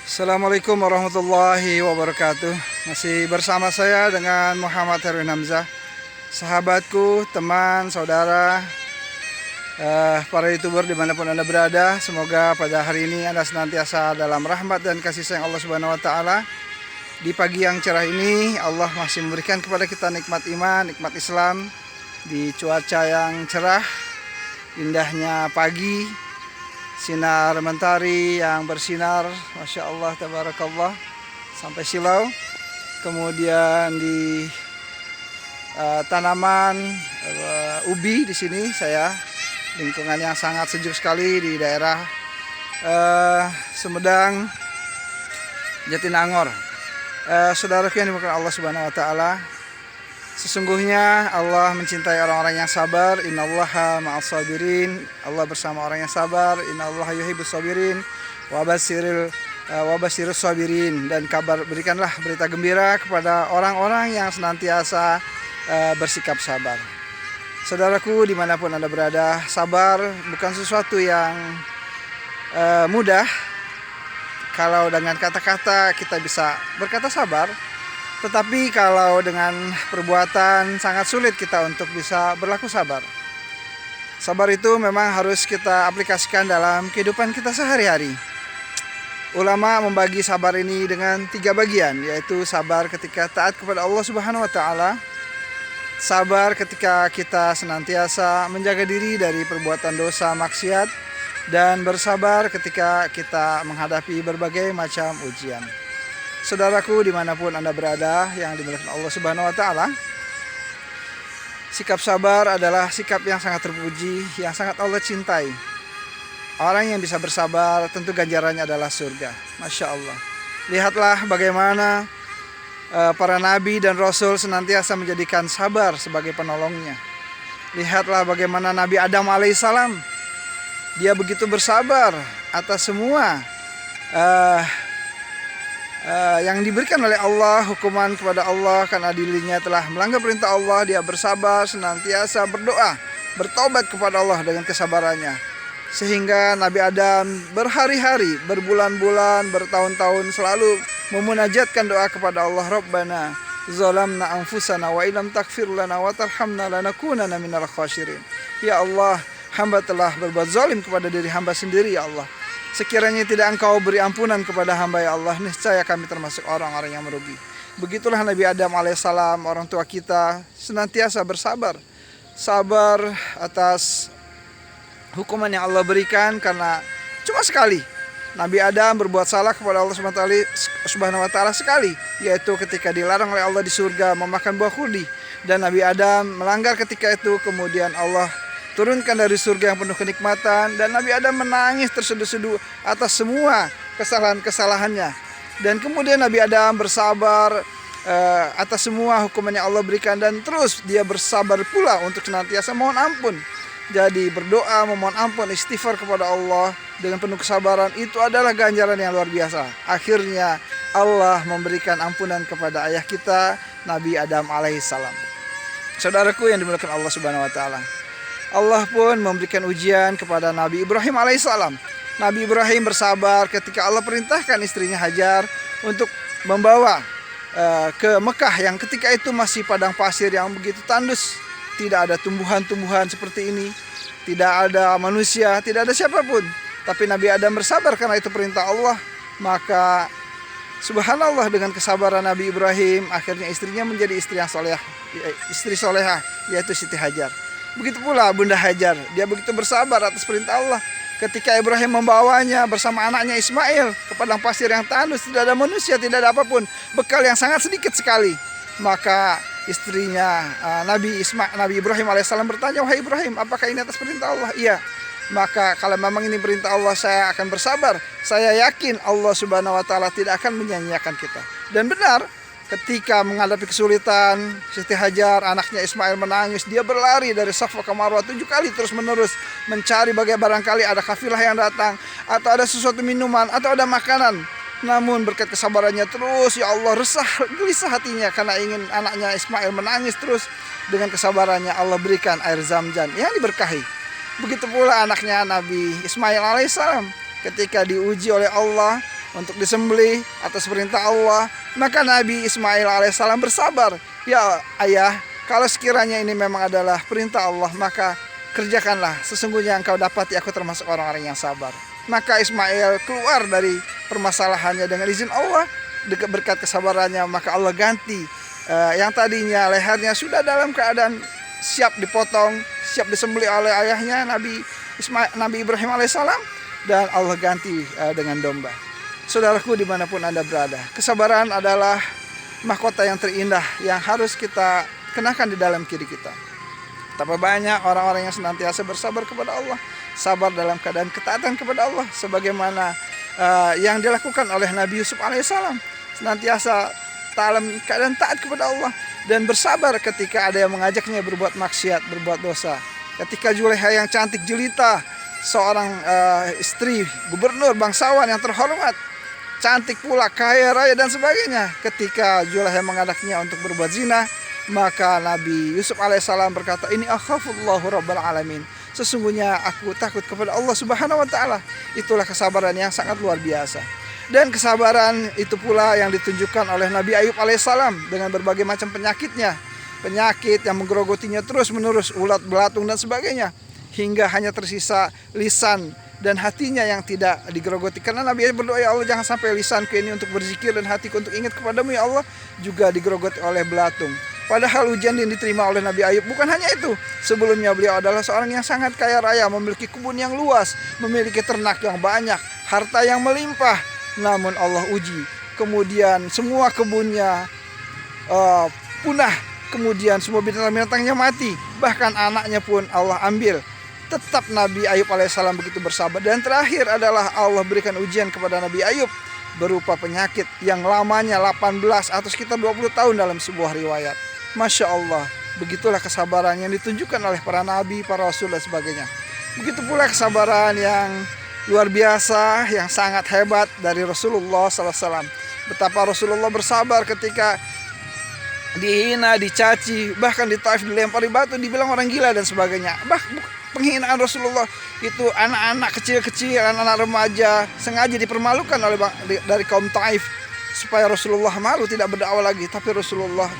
Assalamualaikum warahmatullahi wabarakatuh. Masih bersama saya dengan Muhammad Herwin Hamzah, sahabatku, teman, saudara, para youtuber dimanapun Anda berada. Semoga pada hari ini Anda senantiasa dalam rahmat dan kasih sayang Allah Subhanahu Wa Taala. Di pagi yang cerah ini Allah masih memberikan kepada kita nikmat iman, nikmat Islam. Di cuaca yang cerah, indahnya pagi, sinar mentari yang bersinar, Masya Allah, Tabarakallah, sampai silau. Kemudian di tanaman ubi di sini saya, lingkungan yang sangat sejuk sekali di daerah Sumedang, Jatinangor. Saudaraku yang dimuliakan Allah Subhanahu Wa Taala, sesungguhnya Allah mencintai orang-orang yang sabar. Innallaha ma'as sabirin. Allah bersama orang yang sabar. Innallaha yuhibbus sabirin. Wabashirus sabirin. Dan berikanlah berita gembira kepada orang-orang yang senantiasa bersikap sabar. Saudaraku dimanapun Anda berada, sabar bukan sesuatu yang mudah. Kalau dengan kata-kata kita bisa berkata sabar, tetapi kalau dengan perbuatan sangat sulit kita untuk bisa berlaku sabar. Sabar itu memang harus kita aplikasikan dalam kehidupan kita sehari-hari. Ulama membagi sabar ini dengan 3 bagian, yaitu sabar ketika taat kepada Allah Subhanahu Wa Taala, sabar ketika kita senantiasa menjaga diri dari perbuatan dosa maksiat, dan bersabar ketika kita menghadapi berbagai macam ujian. Saudaraku dimanapun Anda berada yang dimuliakan Allah Subhanahu Wa Taala, sikap sabar adalah sikap yang sangat terpuji, yang sangat Allah cintai. Orang yang bisa bersabar tentu ganjarannya adalah surga. Masya Allah. Lihatlah bagaimana para nabi dan rasul senantiasa menjadikan sabar sebagai penolongnya. Lihatlah bagaimana Nabi Adam alaihissalam, dia begitu bersabar atas semua yang diberikan oleh Allah, hukuman kepada Allah karena dirinya telah melanggar perintah Allah. Dia bersabar, senantiasa berdoa, bertobat kepada Allah dengan kesabarannya, sehingga Nabi Adam berhari-hari, berbulan-bulan, bertahun-tahun selalu memunajatkan doa kepada Allah. Rabbana zalamna anfusana wa illam taghfir lana wa tarhamna lanakunanna minal khasirin. Ya Allah, hamba telah berbuat zalim kepada diri hamba sendiri, ya Allah. Sekiranya tidak Engkau beri ampunan kepada hamba, ya Allah, niscaya kami termasuk orang-orang yang merugi. Begitulah Nabi Adam alaihissalam, orang tua kita, senantiasa bersabar. Sabar atas hukuman yang Allah berikan karena cuma sekali Nabi Adam berbuat salah kepada Allah Subhanahu Wa Taala sekali, yaitu ketika dilarang oleh Allah di surga memakan buah khuldi, dan Nabi Adam melanggar ketika itu. Kemudian Allah turunkan dari surga yang penuh kenikmatan, dan Nabi Adam menangis terseduh-seduh atas semua kesalahan-kesalahannya. Dan kemudian Nabi Adam bersabar atas semua hukuman yang Allah berikan, dan terus dia bersabar pula untuk senantiasa mohon ampun. Jadi berdoa, memohon ampun, istighfar kepada Allah dengan penuh kesabaran, itu adalah ganjaran yang luar biasa. Akhirnya Allah memberikan ampunan kepada ayah kita, Nabi Adam alaihissalam. Saudaraku yang dimuliakan Allah Subhanahu Wa Taala, Allah pun memberikan ujian kepada Nabi Ibrahim alaihissalam. Nabi Ibrahim bersabar ketika Allah perintahkan istrinya Hajar untuk membawa ke Mekah yang ketika itu masih padang pasir yang begitu tandus. Tidak ada tumbuhan-tumbuhan seperti ini, tidak ada manusia, tidak ada siapapun. Tapi Nabi Adam bersabar karena itu perintah Allah. Maka subhanallah, dengan kesabaran Nabi Ibrahim, akhirnya istrinya menjadi istri yang solehah, istri solehah, yaitu Siti Hajar. Begitu pula Bunda Hajar, dia begitu bersabar atas perintah Allah. Ketika Ibrahim membawanya bersama anaknya Ismail ke padang pasir yang tandus, tidak ada manusia, tidak ada apapun, bekal yang sangat sedikit sekali. Maka istrinya Nabi Ibrahim alaihissalam bertanya, wahai Ibrahim, apakah ini atas perintah Allah? Iya. Maka kalau memang ini perintah Allah, saya akan bersabar. Saya yakin Allah Subhanahu Wa Taala tidak akan menyanyiakan kita. Dan benar, ketika menghadapi kesulitan, Siti Hajar, anaknya Ismail, menangis. Dia berlari dari Safa ke Marwah 7 kali terus menerus mencari bagaimana barangkali ada kafilah yang datang, atau ada sesuatu minuman, atau ada makanan. Namun berkat kesabarannya terus, ya Allah, resah, gelisah hatinya karena ingin anaknya Ismail menangis terus. Dengan kesabarannya Allah berikan air Zamzam yang diberkahi. Begitu pula anaknya Nabi Ismail alaihissalam, ketika diuji oleh Allah untuk disembelih atas perintah Allah, maka Nabi Ismail alaihissalam bersabar. Ya ayah, kalau sekiranya ini memang adalah perintah Allah, maka kerjakanlah. Sesungguhnya engkau dapati aku termasuk orang-orang yang sabar. Maka Ismail keluar dari permasalahannya dengan izin Allah, berkat kesabarannya. Maka Allah ganti yang tadinya lehernya sudah dalam keadaan siap dipotong, siap disembelih oleh ayahnya Nabi Ibrahim alaihissalam, dan Allah ganti dengan domba. Saudaraku dimanapun Anda berada, kesabaran adalah mahkota yang terindah yang harus kita kenakan di dalam diri kita. Betapa banyak orang-orang yang senantiasa bersabar kepada Allah, sabar dalam keadaan ketaatan kepada Allah, sebagaimana yang dilakukan oleh Nabi Yusuf alaihissalam, senantiasa dalam keadaan taat kepada Allah dan bersabar ketika ada yang mengajaknya berbuat maksiat, berbuat dosa. Ketika Zulekha yang cantik jelita, seorang istri gubernur bangsawan yang terhormat, cantik pula, kaya raya dan sebagainya, ketika Zulekha mengajaknya untuk berbuat zina, maka Nabi Yusuf alaihissalam berkata, ini akhafullahu rabbal alamin, sesungguhnya aku takut kepada Allah subhanahu wa ta'ala. Itulah kesabaran yang sangat luar biasa. Dan kesabaran itu pula yang ditunjukkan oleh Nabi Ayub alaihissalam dengan berbagai macam penyakitnya, penyakit yang menggerogotinya terus menerus, ulat belatung dan sebagainya, hingga hanya tersisa lisan dan hatinya yang tidak digerogoti. Karena Nabi Ayub berdoa, ya Allah, jangan sampai lisanku ini untuk berzikir dan hatiku untuk ingat kepadamu ya Allah juga digerogoti oleh belatung. Padahal ujian yang diterima oleh Nabi Ayub bukan hanya itu. Sebelumnya beliau adalah seorang yang sangat kaya raya, memiliki kebun yang luas, memiliki ternak yang banyak, harta yang melimpah. Namun Allah uji, kemudian semua kebunnya punah, kemudian semua binatang-binatangnya mati, bahkan anaknya pun Allah ambil. Tetap Nabi Ayub alaihissalam begitu bersabar. Dan terakhir adalah Allah berikan ujian kepada Nabi Ayub berupa penyakit yang lamanya 18 atau sekitar 20 tahun dalam sebuah riwayat. Masya Allah, begitulah kesabaran yang ditunjukkan oleh para nabi, para rasul dan sebagainya. Begitu pula kesabaran yang luar biasa, yang sangat hebat dari Rasulullah SAW. Betapa Rasulullah bersabar ketika dihina, dicaci, bahkan di Taif dilempari batu, dibilang orang gila dan sebagainya. Penghinaan Rasulullah itu anak-anak kecil-kecil, anak-anak remaja sengaja dipermalukan dari kaum Taif supaya Rasulullah malu tidak berdakwah lagi. Tapi Rasulullah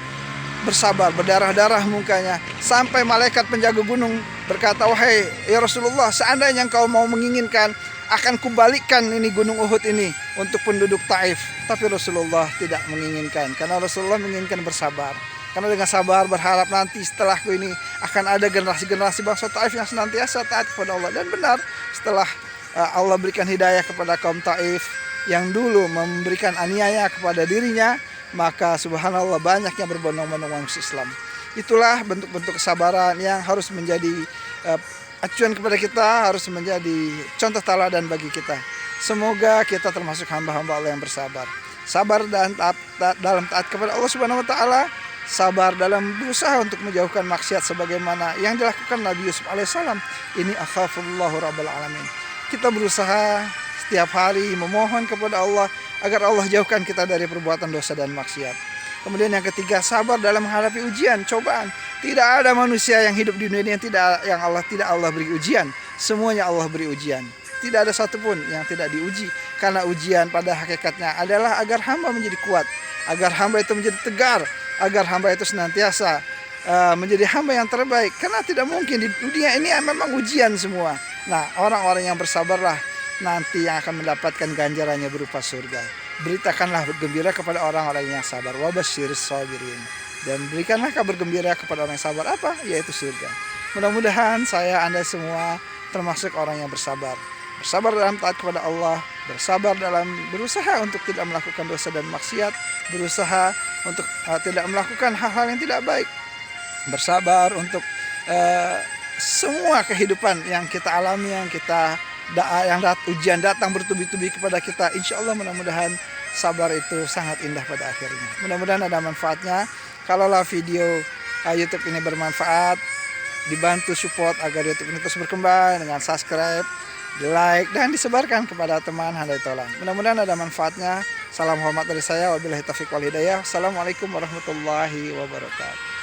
bersabar, berdarah-darah mukanya, sampai malaikat penjaga gunung berkata, wahai ya Rasulullah, seandainya engkau mau menginginkan, akan kubalikkan ini gunung Uhud ini untuk penduduk Taif. Tapi Rasulullah tidak menginginkan, karena Rasulullah menginginkan bersabar. Karena dengan sabar berharap nanti setelahku ini akan ada generasi-generasi bangsa Taif yang senantiasa taat kepada Allah. Dan benar, setelah Allah berikan hidayah kepada kaum Taif yang dulu memberikan aniaya kepada dirinya, maka subhanallah banyaknya berbondong-bondong masuk Islam. Itulah bentuk-bentuk kesabaran yang harus menjadi acuan kepada kita, harus menjadi contoh teladan bagi kita. Semoga kita termasuk hamba-hamba Allah yang bersabar. Sabar dan dalam taat kepada Allah Subhanahu wa taala, sabar dalam berusaha untuk menjauhkan maksiat sebagaimana yang dilakukan Nabi Yusuf alaihissalam. Ini akhafullahu rabbal alamin. Kita berusaha setiap hari memohon kepada Allah agar Allah jauhkan kita dari perbuatan dosa dan maksiat. Kemudian yang ketiga, sabar dalam menghadapi ujian, cobaan. Tidak ada manusia yang hidup di dunia yang Allah beri ujian. Semuanya Allah beri ujian. Tidak ada satupun yang tidak diuji. Karena ujian pada hakikatnya adalah agar hamba menjadi kuat, agar hamba itu menjadi tegar, agar hamba itu senantiasa menjadi hamba yang terbaik. Karena tidak mungkin di dunia ini memang ujian semua. Nah, orang-orang yang bersabarlah nanti yang akan mendapatkan ganjarannya berupa surga. Beritakanlah bergembira kepada orang-orang yang sabar. Wabasyiris sabirin. Dan berikanlah kabar gembira kepada orang yang sabar. Apa? Yaitu surga. Mudah-mudahan Anda semua termasuk orang yang bersabar. Bersabar dalam taat kepada Allah, bersabar dalam berusaha untuk tidak melakukan dosa dan maksiat, berusaha untuk tidak melakukan hal-hal yang tidak baik, bersabar untuk semua kehidupan yang kita alami, yang ujian datang bertubi-tubi kepada kita. Insya Allah mudah-mudahan sabar itu sangat indah pada akhirnya. Mudah-mudahan ada manfaatnya. Kalaulah video YouTube ini bermanfaat, dibantu support agar YouTube ini terus berkembang dengan subscribe, di like, dan disebarkan kepada teman handai tolan. Mudah-mudahan ada manfaatnya. Salam hormat dari saya. Wabillahi taufiq wal hidayah. Assalamualaikum warahmatullahi wabarakatuh.